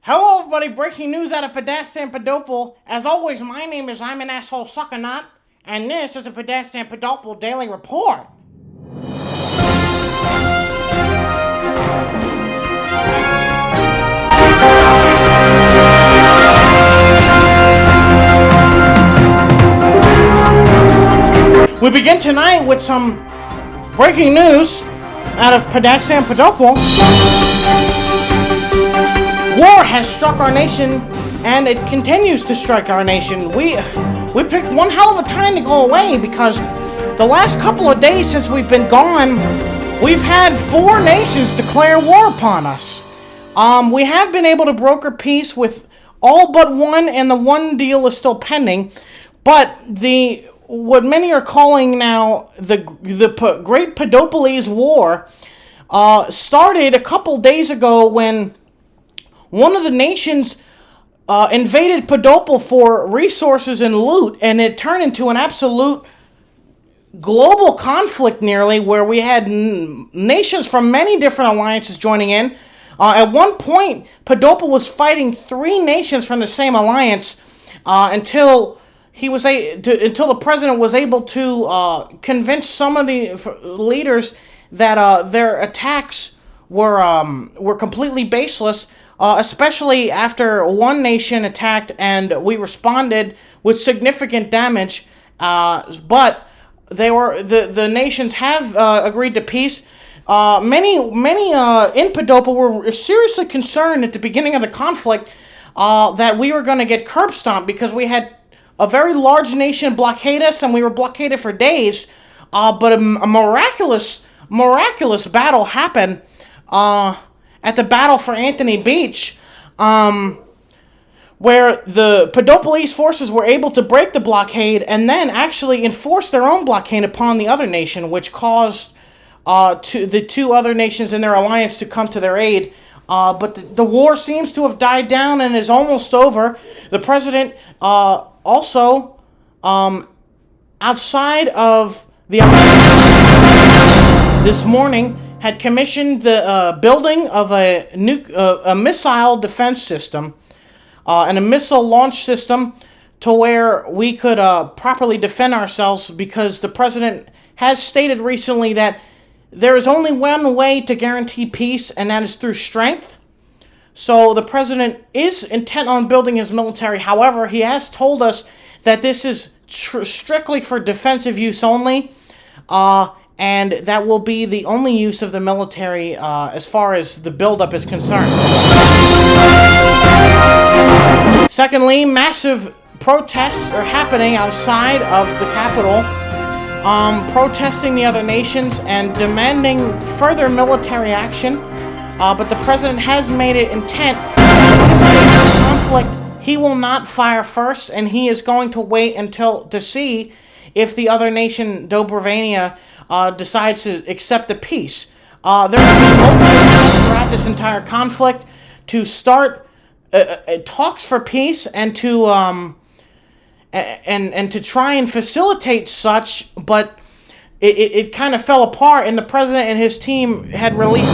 Hello everybody, breaking news out of Pedatstanpedople. As always, my name is I'm an Asshole Suckanut, and this is a Pedatstanpedople Daily Report. We begin tonight with some breaking news out of Pedatstanpedople. War has struck our nation, and it continues to strike our nation. We picked one hell of a time to go away because the last couple of days since we've been gone, we've had 4 nations declare war upon us. We have been able to broker peace with all but one, and the one deal is still pending. But what many are calling now the Great Pedopoles War started a couple days ago when one of the nations invaded Pedople for resources and loot, and it turned into an absolute global conflict nearly, where we had nations from many different alliances joining in. At one point, Pedople was fighting 3 nations from the same alliance until the president was able to convince some of the leaders that their attacks were completely baseless. Especially after one nation attacked and we responded with significant damage, but the nations have agreed to peace. Many in Pedople were seriously concerned at the beginning of the conflict that we were going to get curb stomped because we had a very large nation blockade us, and we were blockaded for days. But a miraculous battle happened. At the battle for Anthony Beach, where the Pedopolese forces were able to break the blockade and then actually enforce their own blockade upon the other nation, which caused the 2 other nations in their alliance to come to their aid. But the war seems to have died down and is almost over. The president also, outside of the this morning, had commissioned the building of a missile defense system and a missile launch system to where we could properly defend ourselves, because the president has stated recently that there is only one way to guarantee peace, and that is through strength. So the president is intent on building his military. However, he has told us that this is strictly for defensive use only. And that will be the only use of the military as far as the buildup is concerned. Secondly, massive protests are happening outside of the Capitol, protesting the other nations and demanding further military action. But the president has made it intent that this conflict, he will not fire first, and he is going to wait to see if the other nation, Dobrovania, decides to accept the peace. There have been multiple times throughout this entire conflict to start talks for peace and to try and facilitate such, but it kind of fell apart, and the president and his team had released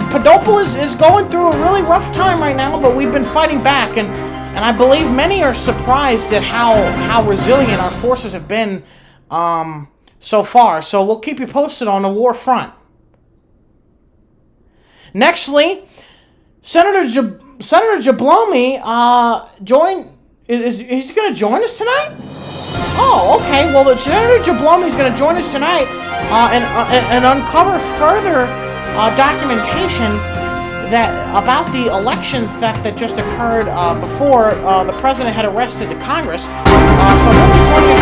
Pedople is going through a really rough time right now, but we've been fighting back, and I believe many are surprised at how resilient our forces have been so far. So we'll keep you posted on the war front. Nextly, Senator Jablomi he's going to join us tonight? Oh, okay. Well, Senator Jablomi is going to join us tonight and uncover further documentation about the election theft that just occurred before the president had arrested the Congress. So he'll be joining us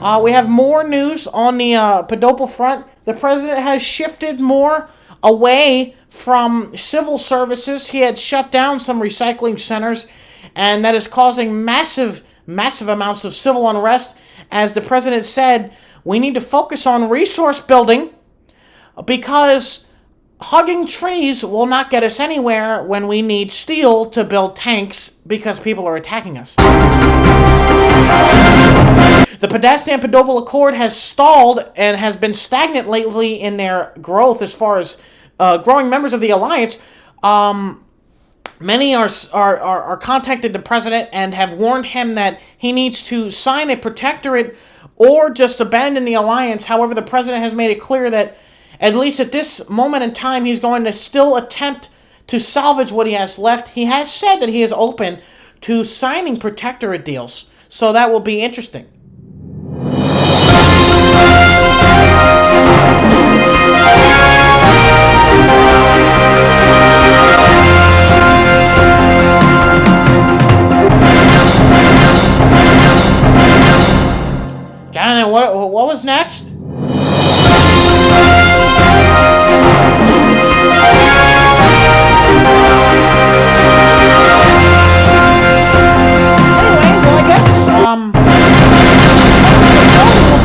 tonight. We have more news on the Pedople front. The president has shifted more away from civil services. He had shut down some recycling centers, and that is causing massive amounts of civil unrest. As the president said, we need to focus on resource building, because hugging trees will not get us anywhere when we need steel to build tanks because people are attacking us. The Pedatstanpedople Accord has stalled and has been stagnant lately in their growth as far as growing members of the alliance. Many are contacted the president and have warned him that he needs to sign a protectorate or just abandon the alliance. However, the president has made it clear that, at least at this moment in time, he's going to still attempt to salvage what he has left. He has said that he is open to signing protectorate deals, so that will be interesting. Jonathan, what was next?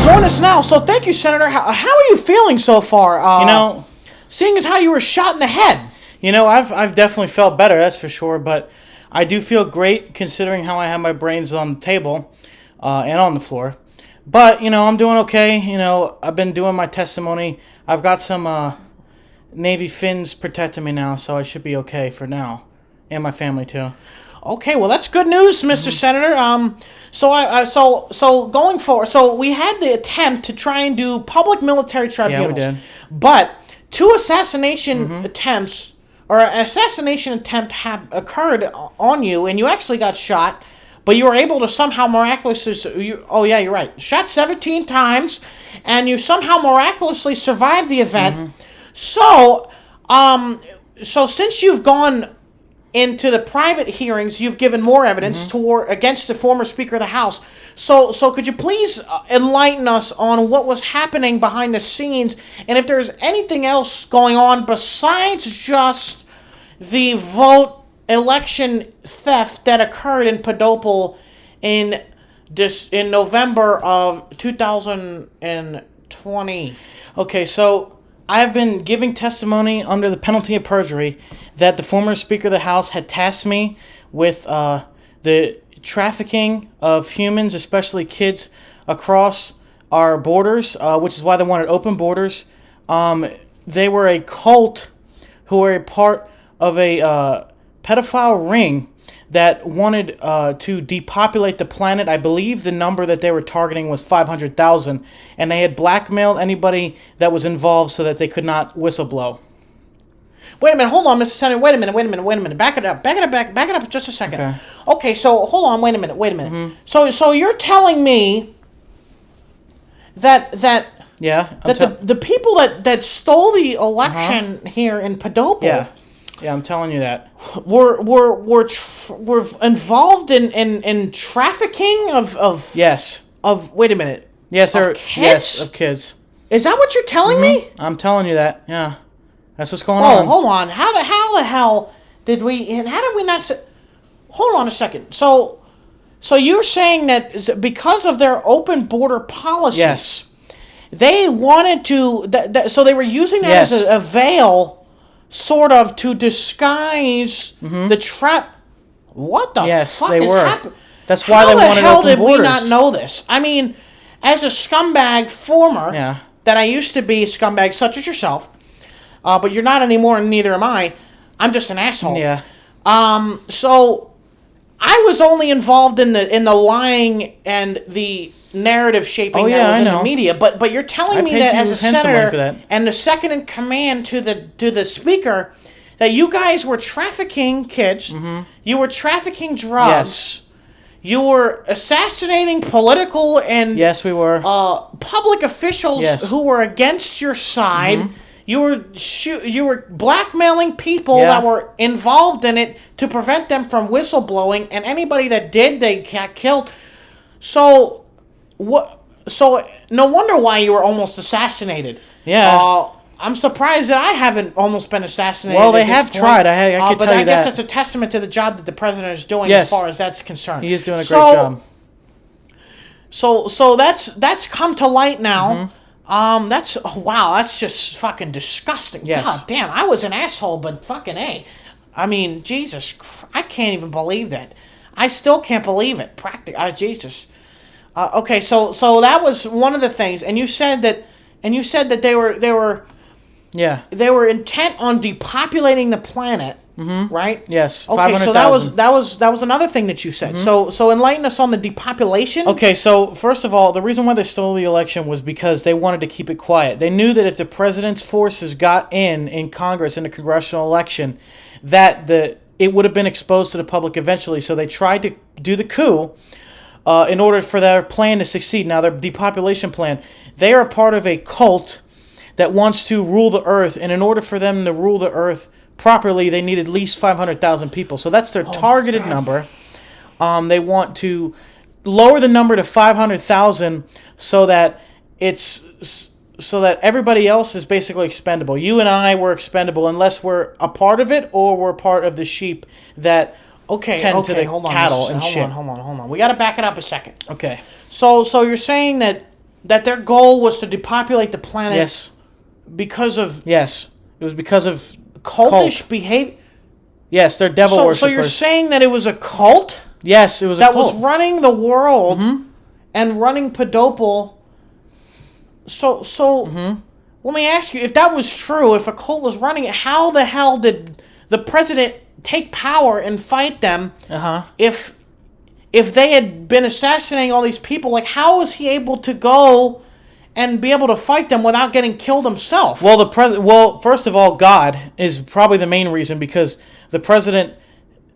Join us now. So thank you, Senator. How are you feeling so far? Seeing as how you were shot in the head. I've definitely felt better, that's for sure. But I do feel great considering how I have my brains on the table and on the floor. But, I'm doing okay. I've been doing my testimony. I've got some Navy fins protecting me now, so I should be okay for now. And my family, too. Okay, well, that's good news, Mr. Senator. So going forward, so we had the attempt to try and do public military tribunals. Yeah, we did. But two assassination attempts, or an assassination attempt occurred on you, and you actually got shot. But you were able to somehow miraculously... you're right. Shot 17 times, and you somehow miraculously survived the event. So since you've gone into the private hearings, you've given more evidence against the former Speaker of the House. So could you please enlighten us on what was happening behind the scenes, and if there's anything else going on besides just the election theft that occurred in Pedople in November of 2020. Okay, so I've been giving testimony under the penalty of perjury that the former Speaker of the House had tasked me with the trafficking of humans, especially kids, across our borders, which is why they wanted open borders. They were a cult who were a part of a pedophile ring that wanted to depopulate the planet. I believe the number that they were targeting was 500,000, and they had blackmailed anybody that was involved so that they could not whistleblow. Wait a minute, hold on, Mr. Senator. Wait a minute. Back it up just a second. Okay, so hold on, wait a minute. So you're telling me that the people that stole the election here in Pedople, yeah, I'm telling you that were involved in trafficking of yes of wait a minute of kids. Is that what you're telling me? I'm telling you that. Yeah, that's what's going on. Oh, hold on. How the hell did we? And how did we not? Hold on a second. So you're saying that because of their open border policies, yes, they wanted to. So they were using that as a veil. Sort of to disguise the trap. What the fuck is happening? That's why they wanted open borders. How the hell did we not know this? I mean, as a scumbag former, that I used to be a scumbag such as yourself, but you're not anymore, and neither am I. I'm just an asshole. Yeah. So I was only involved in the lying and the narrative shaping that was in the media, but you're telling me that as a senator and the second in command to the speaker, that you guys were trafficking kids, you were trafficking drugs, you were assassinating political and yes, we were public officials who were against your side. You were blackmailing people that were involved in it to prevent them from whistleblowing, and anybody that did, they got killed. So what? So no wonder why you were almost assassinated. Yeah. I'm surprised that I haven't almost been assassinated. Well, they have tried. I can tell you that. But I guess that's a testament to the job that the president is doing as far as that's concerned. He is doing a great job. So that's come to light now. That's that's just fucking disgusting. Yes. God damn, I was an asshole, but fucking A. I mean, Jesus, I can't even believe that. I still can't believe it. Jesus. Okay, so that was one of the things, and you said that they were Yeah. they were intent on depopulating the planet, right? Yes. Okay, 500,000. so that was another thing that you said. So enlighten us on the depopulation. Okay, so first of all, the reason why they stole the election was because they wanted to keep it quiet. They knew that if the president's forces got in Congress in the congressional election, that it would have been exposed to the public eventually. So they tried to do the coup in order for their plan to succeed. Now, their depopulation plan, they are a part of a cult that wants to rule the earth, and in order for them to rule the earth properly, they need at least 500,000 people. So that's their targeted number. They want to lower the number to 500,000 so that everybody else is basically expendable. You and I were expendable unless we're a part of it or we're part of the sheep that tend to the cattle and shit. Hold on. We got to back it up a second. Okay. So you're saying that their goal was to depopulate the planet? Yes. Because of Yes, it was because of cultish behavior. Yes, they're devil worshippers. So you're saying that it was a cult? Yes, it was a cult. cult. That was running the world and running Pedople. So let me ask you, if that was true, if a cult was running it, how the hell did the president take power and fight them? If they had been assassinating all these people, like how was he able to go and be able to fight them without getting killed himself? Well, first of all, God is probably the main reason, because the president,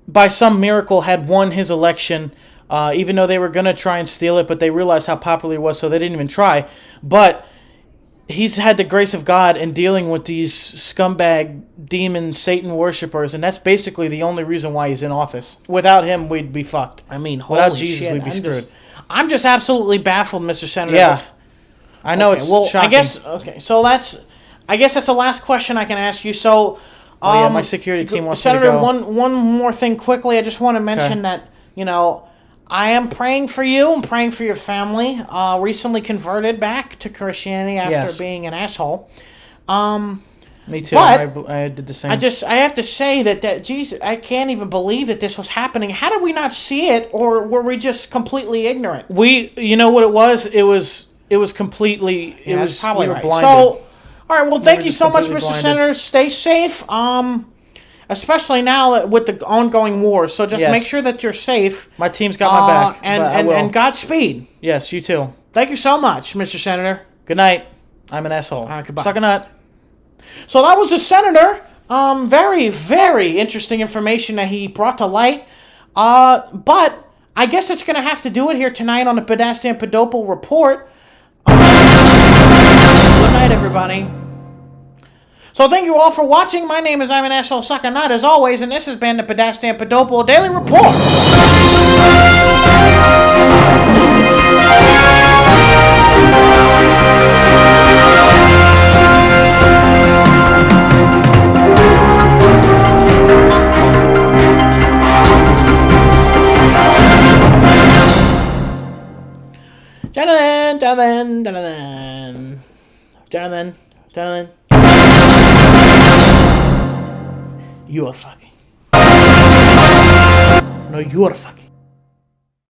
by some miracle, had won his election, even though they were going to try and steal it, but they realized how popular he was, so they didn't even try. But he's had the grace of God in dealing with these scumbag, demon, Satan worshippers, and that's basically the only reason why he's in office. Without him, we'd be fucked. I mean, without holy Jesus, shit, we'd be screwed. I'm just absolutely baffled, Mr. Senator. Yeah. I know, it's shocking. I guess that's the last question I can ask you. So, my security team wants Senator, me to go. one more thing quickly. I just want to mention that, I am praying for you and praying for your family. Recently converted back to Christianity after being an asshole. Me too. But I did the same. I have to say that Jesus, I can't even believe that this was happening. How did we not see it, or were we just completely ignorant? You know what it was? It was completely. It was probably we were right. blinded. So, all right. Well, thank you so much, Mr. Blinded. Senator. Stay safe. Especially now with the ongoing war. So just make sure that you're safe. My team's got my back. And Godspeed. Yes, you too. Thank you so much, Mr. Senator. Good night. I'm an asshole. All right, goodbye. Suck a nut. So that was the senator. Very, very interesting information that he brought to light. But I guess it's going to have to do it here tonight on the Pedatstanpedople report. Good night, everybody. So thank you all for watching. My name is I'm an asshole, suck a nut, as always, and this has been the Pedatstanpedople Daily Report. Gentlemen. You are fucking. No, you are fucking.